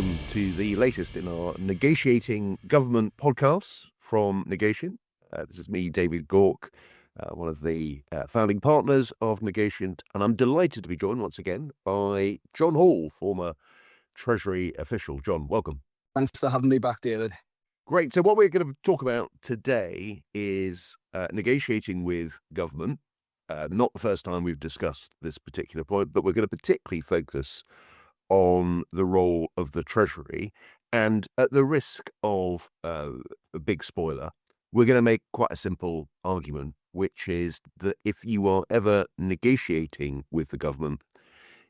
welcome to the latest in our Negotiating Government podcasts from Negation. This is me, David Gauke, one of the founding partners of Negation, and I'm delighted to be joined once again by John Hall, former Treasury official. John, welcome. Thanks for having me back, David. Great. So what we're going to talk about today is negotiating with government. Not the first time we've discussed this particular point, but we're going to particularly focus on the role of the Treasury. And at the risk of a big spoiler, we're going to make quite a simple argument, which is that if you are ever negotiating with the government,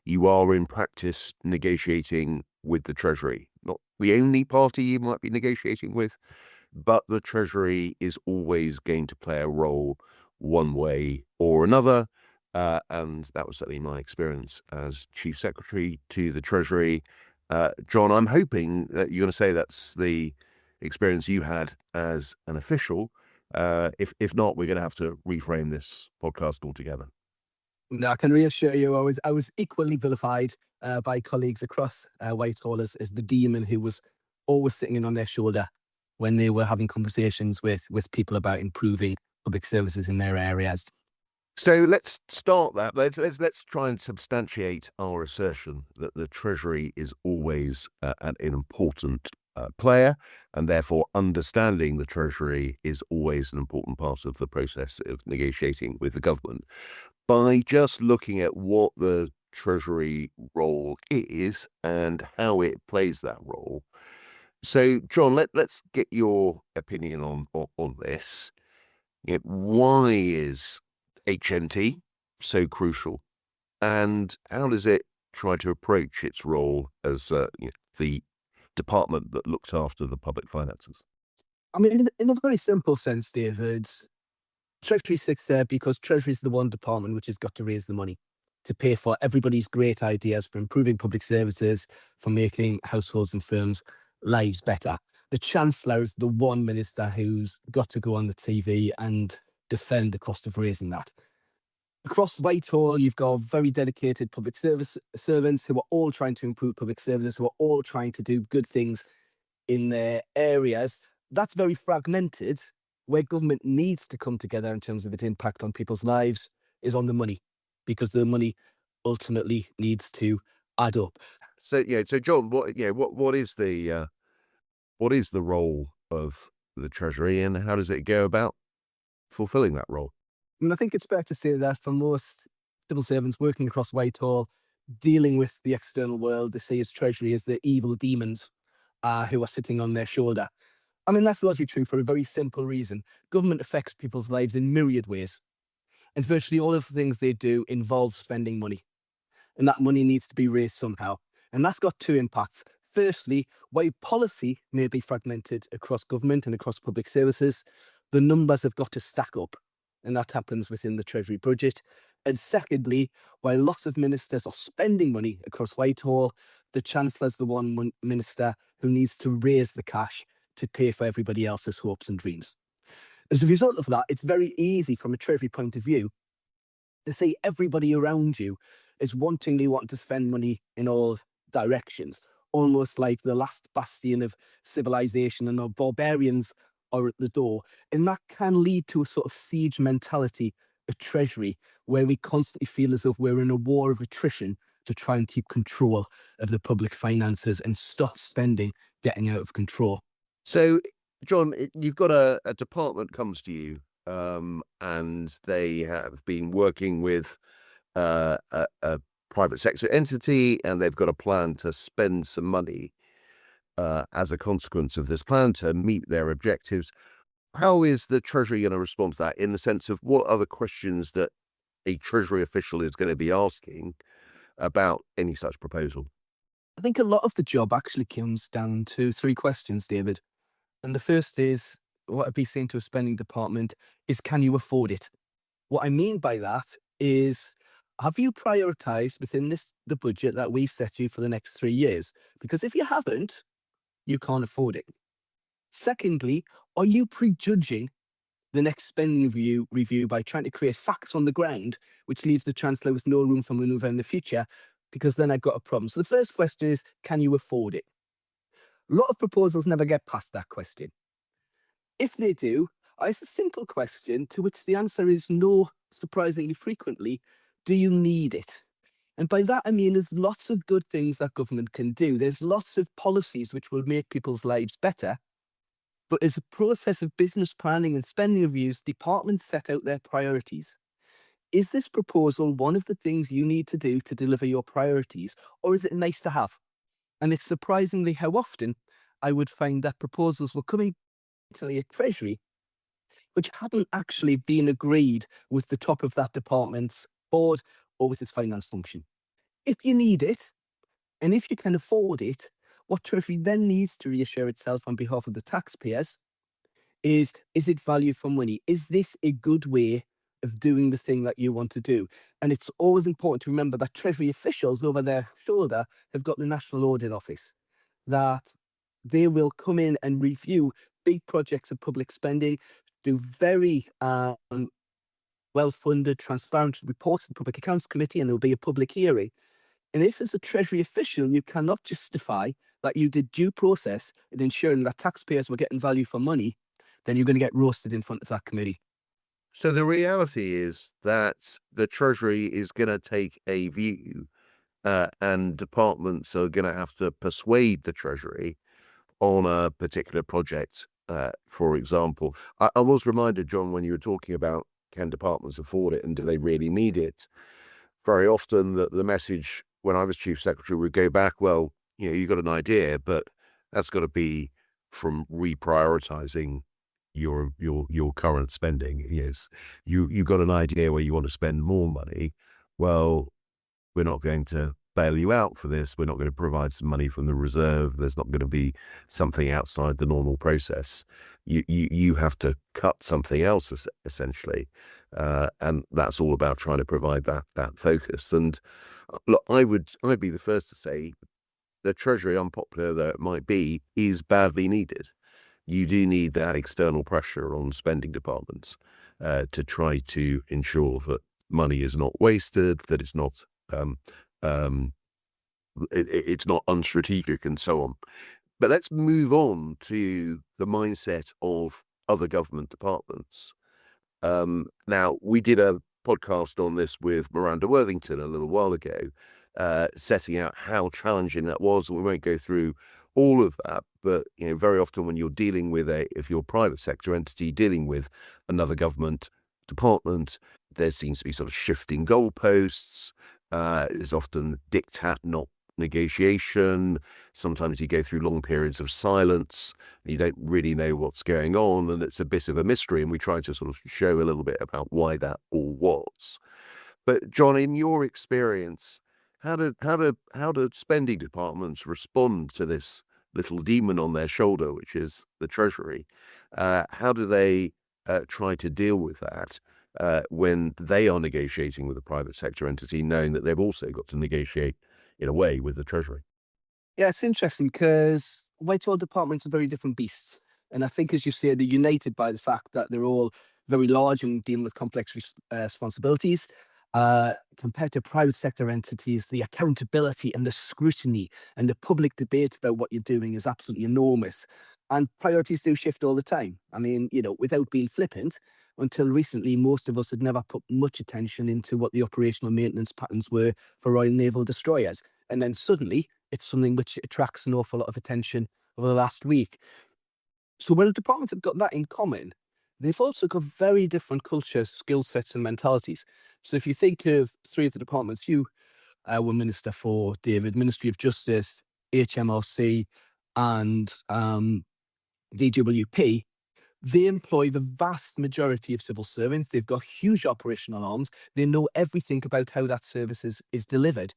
you are in practice negotiating with the Treasury. Not the only party you might be negotiating with, but the Treasury is always going to play a role one way or another. And that was certainly my experience as Chief Secretary to the Treasury. John, I'm hoping that you're going to say that's the experience you had as an official. If not, we're going to have to reframe this podcast altogether. No, I can reassure you, I was equally vilified by colleagues across Whitehall as the demon who was always sitting in on their shoulder when they were having conversations with people about improving public services in their areas. So let's start that. Let's try and substantiate our assertion that the Treasury is always an important player, and therefore understanding the Treasury is always an important part of the process of negotiating with the government. By just looking at what the Treasury role is and how it plays that role. So, John, let's get your opinion on this. Why is HMT so crucial, and how does it try to approach its role as the department that looks after the public finances? I mean, in a very simple sense, David, Treasury sits there because Treasury is the one department which has got to raise the money to pay for everybody's great ideas for improving public services, for making households and firms' lives better. The Chancellor is the one minister who's got to go on the TV and defend the cost of raising that. Across Whitehall, you've got very dedicated public service servants who are all trying to improve public services, who are all trying to do good things in their areas. That's very fragmented. Where government needs to come together in terms of its impact on people's lives is on the money, because the money ultimately needs to add up. So John, what is the role of the Treasury, and how does it go about fulfilling that role? I mean, I think it's fair to say that for most civil servants working across Whitehall, dealing with the external world, they see as Treasury as the evil demons who are sitting on their shoulder. I mean, that's largely true for a very simple reason. Government affects people's lives in myriad ways, and virtually all of the things they do involve spending money, and that money needs to be raised somehow. And that's got two impacts. Firstly, while policy may be fragmented across government and across public services, the numbers have got to stack up, and that happens within the Treasury budget. And secondly, while lots of ministers are spending money across Whitehall, the Chancellor's the one minister who needs to raise the cash to pay for everybody else's hopes and dreams. As a result of that, it's very easy from a Treasury point of view to see everybody around you is wanting to spend money in all directions, almost like the last bastion of civilization and our barbarians are at the door. And that can lead to a sort of siege mentality of Treasury, where we constantly feel as if we're in a war of attrition to try and keep control of the public finances and stop spending getting out of control. So, John, you've got a department comes to you, and they have been working with a private sector entity, and they've got a plan to spend some money as a consequence of this plan to meet their objectives. How is the Treasury going to respond to that, in the sense of what are the questions that a Treasury official is going to be asking about any such proposal? I think a lot of the job actually comes down to three questions, David. And the first is, what I'd be saying to a spending department is, can you afford it? What I mean by that is, have you prioritized within the budget that we've set you for the next 3 years? Because if you haven't, you can't afford it. Secondly, are you prejudging the next spending review by trying to create facts on the ground, which leaves the Chancellor with no room for manoeuvre in the future? Because then I've got a problem. So the first question is, can you afford it? A lot of proposals never get past that question. If they do, it's a simple question to which the answer is no, surprisingly frequently. Do you need it? And by that, I mean, there's lots of good things that government can do. There's lots of policies which will make people's lives better. But as a process of business planning and spending reviews, departments set out their priorities. Is this proposal one of the things you need to do to deliver your priorities, or is it nice to have? And it's surprisingly how often I would find that proposals were coming to the Treasury which hadn't actually been agreed with the top of that department's board or with its finance function. If you need it, and if you can afford it, what Treasury then needs to reassure itself on behalf of the taxpayers is it value for money? Is this a good way of doing the thing that you want to do? And it's always important to remember that Treasury officials over their shoulder have got the National Audit Office, that they will come in and review big projects of public spending, do very well-funded, transparent reports to the Public Accounts Committee, and there'll be a public hearing. And if, as a Treasury official, you cannot justify that you did due process in ensuring that taxpayers were getting value for money, then you're going to get roasted in front of that committee. So the reality is that the Treasury is going to take a view, and departments are going to have to persuade the Treasury on a particular project. For example, I was reminded, John, when you were talking about can departments afford it and do they really need it? Very often the message when I was Chief Secretary would go back, well, you've got an idea, but that's got to be from reprioritizing your current spending. Yes, you've got an idea where you want to spend more money. Well, we're not going to bail you out for this. We're not going to provide some money from the reserve. There's not going to be something outside the normal process. You have to cut something else essentially, and that's all about trying to provide that focus. And look, I'd be the first to say the Treasury, unpopular though it might be, is badly needed. You do need that external pressure on spending departments to try to ensure that money is not wasted, that it's not it's not unstrategic and so on. But let's move on to the mindset of other government departments. Now, we did a podcast on this with Miranda Worthington a little while ago, setting out how challenging that was. And we won't go through all of that, but very often when you're dealing with if you're a private sector entity dealing with another government department, there seems to be sort of shifting goalposts. There's often diktat, not negotiation. Sometimes you go through long periods of silence. You don't really know what's going on, and it's a bit of a mystery. And we try to sort of show a little bit about why that all was. But John, in your experience, how do spending departments respond to this little demon on their shoulder, which is the Treasury? How do they try to deal with that when they are negotiating with a private sector entity, knowing that they've also got to negotiate in a way with the Treasury? Yeah, it's interesting because Whitehall departments are very different beasts. And I think, as you say, they're united by the fact that they're all very large and dealing with complex responsibilities. Compared to private sector entities, the accountability and the scrutiny and the public debate about what you're doing is absolutely enormous. And priorities do shift all the time. I mean, without being flippant, until recently, most of us had never put much attention into what the operational maintenance patterns were for Royal Naval destroyers. And then suddenly, it's something which attracts an awful lot of attention over the last week. So when the departments have got that in common, they've also got very different cultures, skill sets, and mentalities. So if you think of three of the departments you were minister for, David, Ministry of Justice, HMRC, and DWP, they employ the vast majority of civil servants. They've got huge operational arms. They know everything about how that service is delivered.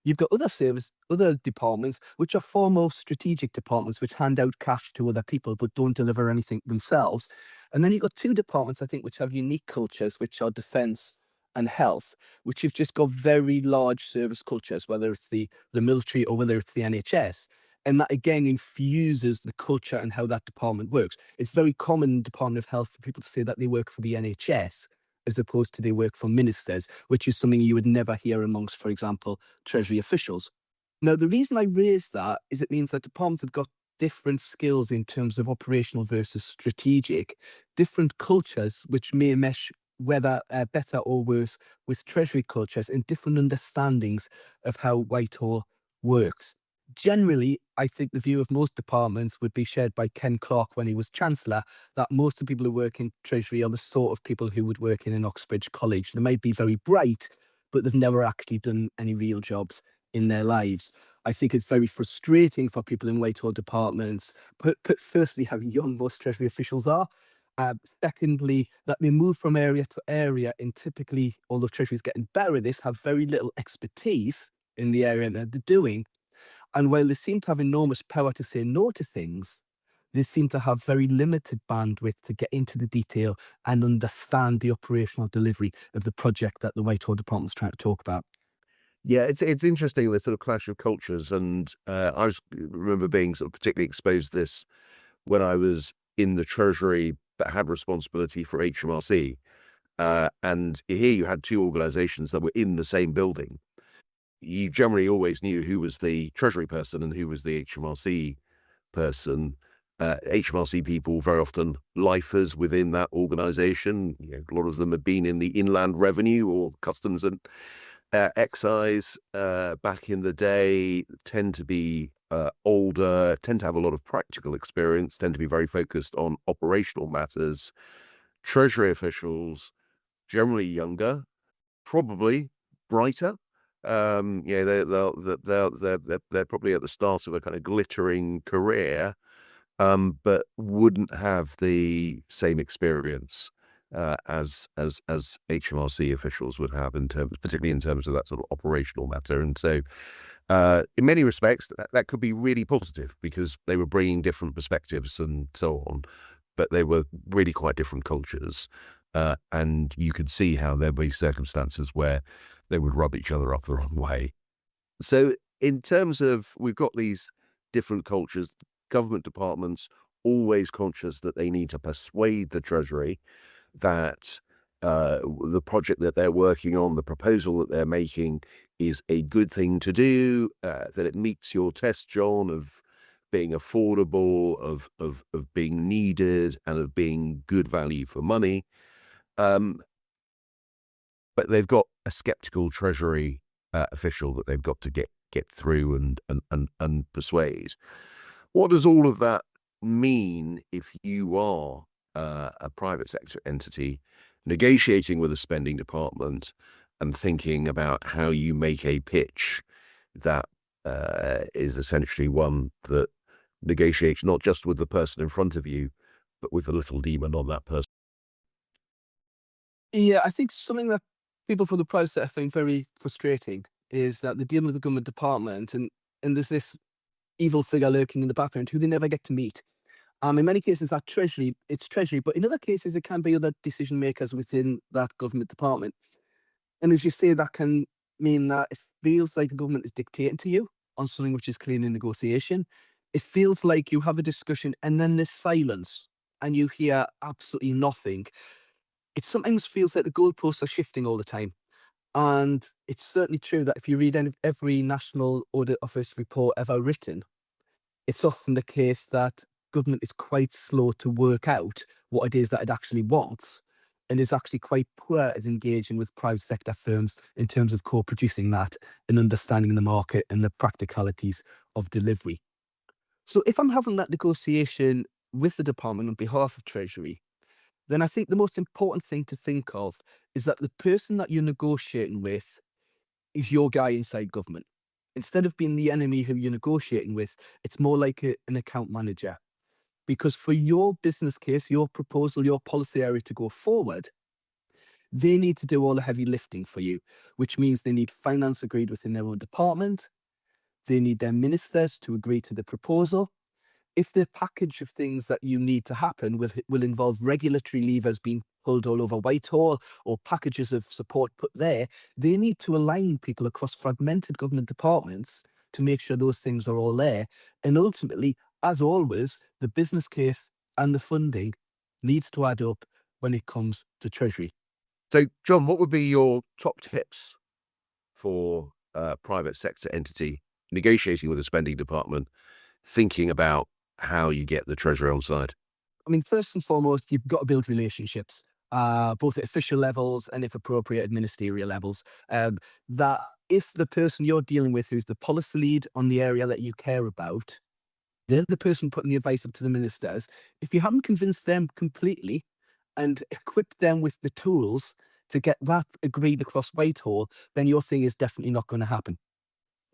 You've got other departments, which are far more strategic departments, which hand out cash to other people, but don't deliver anything themselves. And then you've got two departments, I think, which have unique cultures, which are defence and health, which have just got very large service cultures, whether it's the military or whether it's the NHS. And that again infuses the culture and how that department works. It's very common in the Department of Health for people to say that they work for the NHS as opposed to they work for ministers, which is something you would never hear amongst, for example, Treasury officials. Now, the reason I raise that is it means that departments have got different skills in terms of operational versus strategic, different cultures which may mesh whether better or worse with treasury cultures and different understandings of how Whitehall works. Generally, I think the view of most departments would be shared by Ken Clark when he was Chancellor, that most of the people who work in Treasury are the sort of people who would work in an Oxbridge college. They might be very bright, but they've never actually done any real jobs in their lives. I think it's very frustrating for people in Whitehall departments, put firstly, how young most Treasury officials are. Secondly, that they move from area to area and typically, although Treasury is getting better at this, have very little expertise in the area that they're doing. And while they seem to have enormous power to say no to things, they seem to have very limited bandwidth to get into the detail and understand the operational delivery of the project that the Whitehall department is trying to talk about. Yeah, it's interesting, the sort of clash of cultures, and remember being sort of particularly exposed to this when I was in the Treasury but had responsibility for HMRC. And here you had two organisations that were in the same building. You generally always knew who was the Treasury person and who was the HMRC person. HMRC people very often lifers within that organisation. A lot of them have been in the Inland Revenue or Customs and Excise back in the day, tend to be older, tend to have a lot of practical experience, tend to be very focused on operational matters. Treasury officials, generally younger, probably brighter. They're probably at the start of a kind of glittering career, but wouldn't have the same experience as HMRC officials would have, particularly in terms of that sort of operational matter. And so, in many respects, that could be really positive because they were bringing different perspectives and so on, but they were really quite different cultures. And you could see how there'd be circumstances where they would rub each other up the wrong way. So in terms of, we've got these different cultures, government departments always conscious that they need to persuade the Treasury that the project that they're working on, the proposal that they're making, is a good thing to do, that it meets your test, John, of being affordable, of being needed, and of being good value for money. But they've got a skeptical Treasury official that they've got to get through and persuade. What does all of that mean if you are a private sector entity negotiating with a spending department and thinking about how you make a pitch that is essentially one that negotiates not just with the person in front of you, but with the little demon on that person? Yeah, I think something that people from the private sector find very frustrating is that they're dealing with the government department and there's this evil figure lurking in the background who they never get to meet. In many cases, it's Treasury, but in other cases, it can be other decision makers within that government department. And as you say, that can mean that it feels like the government is dictating to you on something which is clearly in negotiation. It feels like you have a discussion and then there's silence and you hear absolutely nothing. It sometimes feels like the goalposts are shifting all the time. And it's certainly true that if you read every National Audit Office report ever written, it's often the case that government is quite slow to work out what it is that it actually wants and is actually quite poor at engaging with private sector firms in terms of co-producing that and understanding the market and the practicalities of delivery. So if I'm having that negotiation with the department on behalf of Treasury, then I think the most important thing to think of is that the person that you're negotiating with is your guy inside government. Instead of being the enemy who you're negotiating with, it's more like an account manager. Because for your business case, your proposal, your policy area to go forward, they need to do all the heavy lifting for you, which means they need finance agreed within their own department. They need their ministers to agree to the proposal. If the package of things that you need to happen will involve regulatory levers being pulled all over Whitehall or packages of support put there, they need to align people across fragmented government departments to make sure those things are all there. And ultimately, as always, the business case and the funding needs to add up when it comes to Treasury. So, John, what would be your top tips for a private sector entity negotiating with a spending department, thinking about how you get the Treasury on side? I mean, first and foremost, you've got to build relationships, both at official levels and, if appropriate, at ministerial levels. That if the person you're dealing with, who's the policy lead on the area that you care about, they're the person putting the advice up to the ministers. If you haven't convinced them completely and equipped them with the tools to get that agreed across Whitehall, then your thing is definitely not going to happen.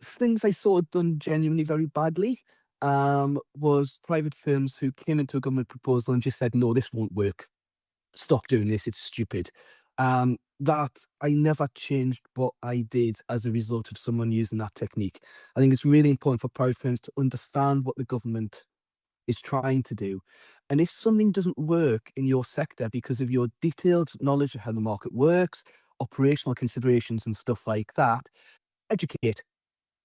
Things I saw done genuinely very badly was private firms who came into a government proposal and just said, no, this won't work. Stop doing this. It's stupid. That I never changed what I did as a result of someone using that technique. I think it's really important for private firms to understand what the government is trying to do. And if something doesn't work in your sector because of your detailed knowledge of how the market works, operational considerations and stuff like that, educate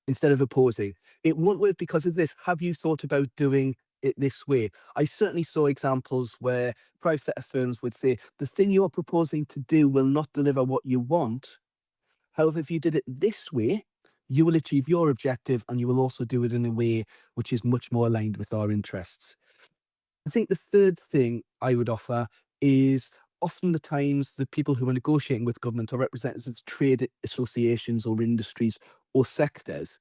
instead of opposing. It won't work because of this. Have you thought about doing it this way? I certainly saw examples where private sector firms would say, the thing you're proposing to do will not deliver what you want. However, if you did it this way, you will achieve your objective and you will also do it in a way which is much more aligned with our interests. I think the third thing I would offer is often the times the people who are negotiating with government are representatives of trade associations or industries or sectors.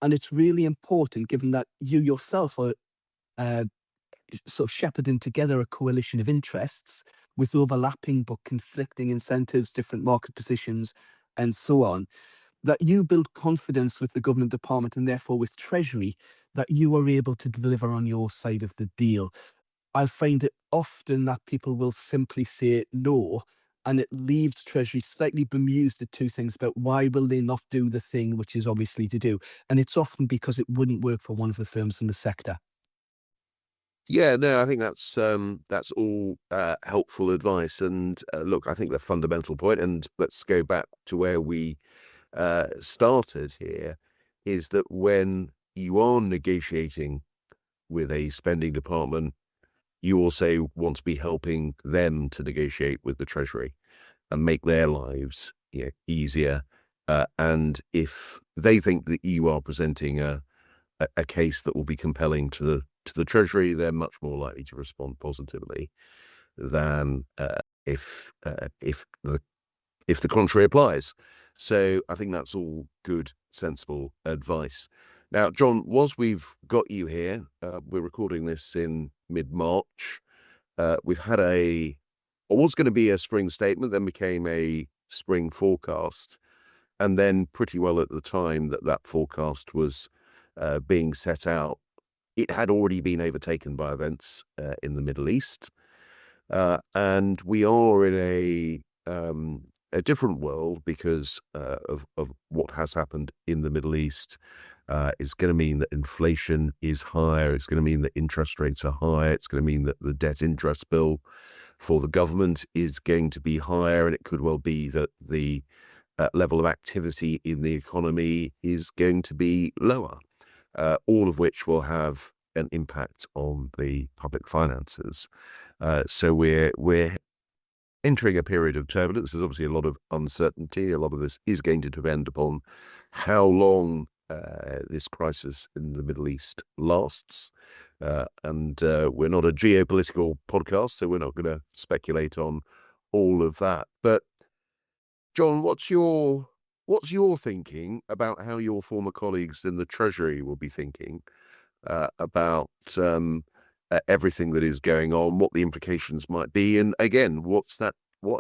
And it's really important, given that you yourself are uh, sort of shepherding together a coalition of interests with overlapping but conflicting incentives, different market positions, and so on, that you build confidence with the government department and therefore with Treasury that you are able to deliver on your side of the deal. I find it often that people will simply say no, and it leaves Treasury slightly bemused at two things about why will they not do the thing which is obviously to do. And it's often because it wouldn't work for one of the firms in the sector. Yeah, no, I think that's all helpful advice. And look, I think the fundamental point, and let's go back to where we started here, is that when you are negotiating with a spending department, you also want to be helping them to negotiate with the Treasury and make their lives, easier. And if they think that you are presenting a case that will be compelling to the Treasury, they're much more likely to respond positively than if the contrary applies. So I think that's all good, sensible advice. Now, John, whilst we've got you here, we're recording this in mid-March. We've had what was going to be a spring statement, then became a spring forecast. And then pretty well at the time that forecast was being set out, it had already been overtaken by events in the Middle East. And we are in a different world because of what has happened in the Middle East. Is going to mean that inflation is higher. It's going to mean that interest rates are higher. It's going to mean that the debt interest bill for the government is going to be higher. And it could well be that the level of activity in the economy is going to be lower, all of which will have an impact on the public finances. So we're entering a period of turbulence. There's obviously a lot of uncertainty. A lot of this is going to depend upon how long this crisis in the Middle East lasts. And we're not a geopolitical podcast, so we're not going to speculate on all of that. But John, what's your thinking about how your former colleagues in the Treasury will be thinking about everything that is going on, what the implications might be, and again, what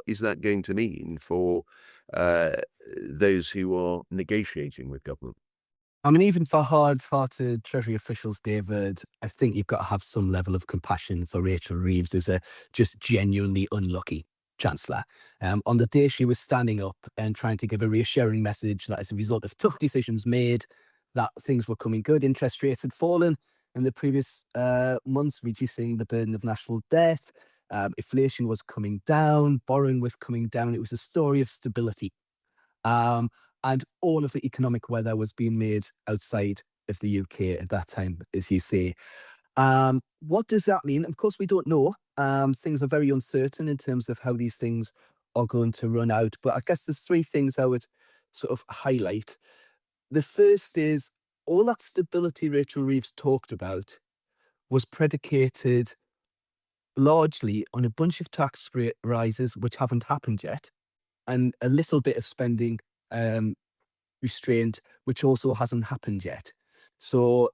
is that going to mean for those who are negotiating with government? I mean, even for hard-hearted Treasury officials, David, I think you've got to have some level of compassion for Rachel Reeves, who's a just genuinely unlucky chancellor. On the day she was standing up and trying to give a reassuring message that as a result of tough decisions made, that things were coming good, interest rates had fallen in the previous months, reducing the burden of national debt, inflation was coming down, borrowing was coming down. It was a story of stability. Um, and all of the economic weather was being made outside of the UK at that time, as you say. What does that mean? Of course, we don't know. Things are very uncertain in terms of how these things are going to run out. But I guess there's three things I would sort of highlight. The first is all that stability Rachel Reeves talked about was predicated largely on a bunch of tax rate rises which haven't happened yet, and a little bit of spending um, restraint which also hasn't happened yet. So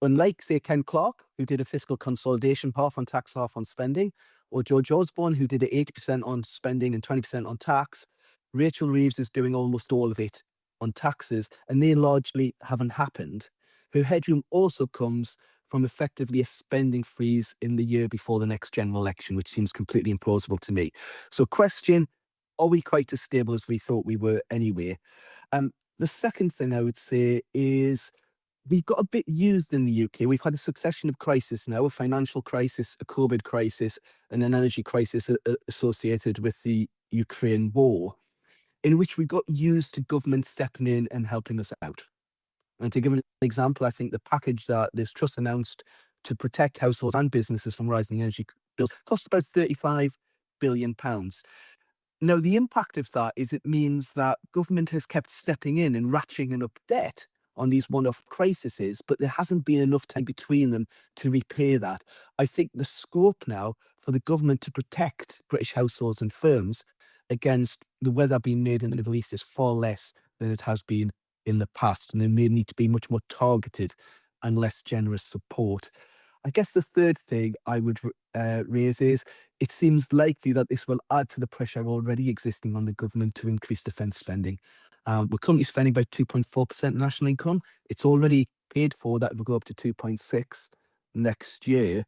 unlike, say, Ken Clark, who did a fiscal consolidation, half on tax, half on spending, or George Osborne, who did it 80% on spending and 20% on tax, Rachel Reeves is doing almost all of it on taxes, and they largely haven't happened. Her headroom also comes from effectively a spending freeze in the year before the next general election, which seems completely implausible to me. So, question, are we quite as stable as we thought we were anyway? The second thing I would say is we got a bit used in the UK. We've had a succession of crises now, a financial crisis, a COVID crisis, and an energy crisis associated with the Ukraine war, in which we got used to government stepping in and helping us out. And to give an example, I think the package that this trust announced to protect households and businesses from rising energy bills cost about £35 billion. Now, the impact of that is it means that government has kept stepping in and ratcheting up debt on these one-off crises, but there hasn't been enough time between them to repay that. I think the scope now for the government to protect British households and firms against the weather being made in the Middle East is far less than it has been in the past, and there may need to be much more targeted and less generous support. I guess the third thing I would raise is it seems likely that this will add to the pressure already existing on the government to increase defence spending. We're currently spending about 2.4% national income. It's already paid for. That will go up to 2.6 next year.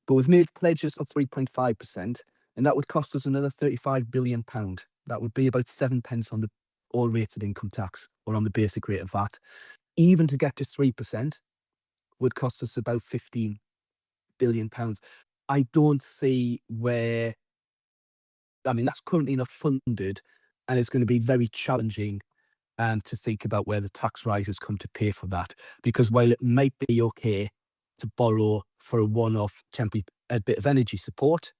But we've made pledges of 3.5%, and that would cost us another £35 billion. That would be about 7 pence on the all rates of income tax or on the basic rate of VAT. Even to get to 3% would cost us about £15 billion. I don't see where, I mean, that's currently not funded, and it's going to be very challenging to think about where the tax rises come to pay for that. Because while it might be okay to borrow for a one-off temporary a bit of energy support,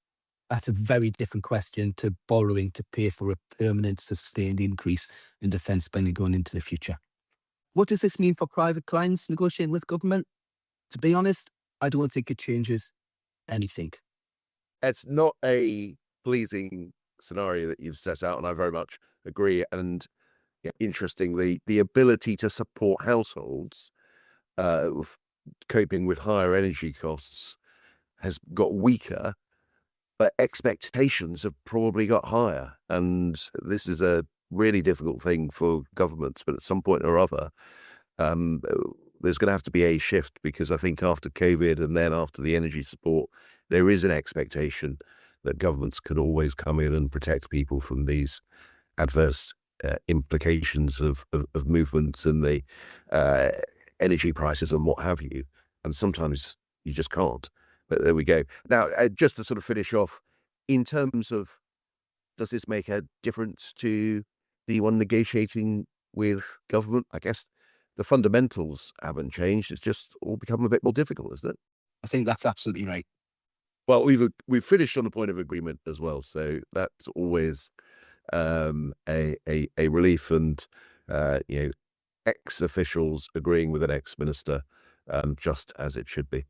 that's a very different question to borrowing to pay for a permanent, sustained increase in defence spending going into the future. What does this mean for private clients negotiating with government? To be honest, I don't think it changes anything. It's not a pleasing scenario that you've set out, and I very much agree. And interestingly, the ability to support households coping with higher energy costs has got weaker, but expectations have probably got higher. And this is a really difficult thing for governments, but at some point or other, there's going to have to be a shift, because I think after COVID and then after the energy support, there is an expectation that governments can always come in and protect people from these adverse implications of movements and the energy prices and what have you. And sometimes you just can't. But there we go. Now, just to sort of finish off, in terms of, does this make a difference to anyone negotiating with government? I guess the fundamentals haven't changed. It's just all become a bit more difficult, isn't it? I think that's absolutely right. Well, we've finished on a point of agreement as well, so that's always a relief. And ex officials agreeing with an ex minister, just as it should be.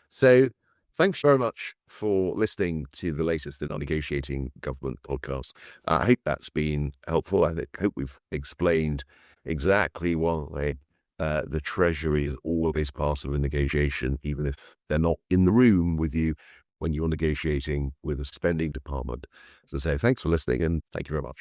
So, thanks very much for listening to the latest in our Negotiating Government podcast. I hope that's been helpful. I hope we've explained exactly why the Treasury is always part of a negotiation, even if they're not in the room with you when you're negotiating with a spending department. So, thanks for listening, and thank you very much.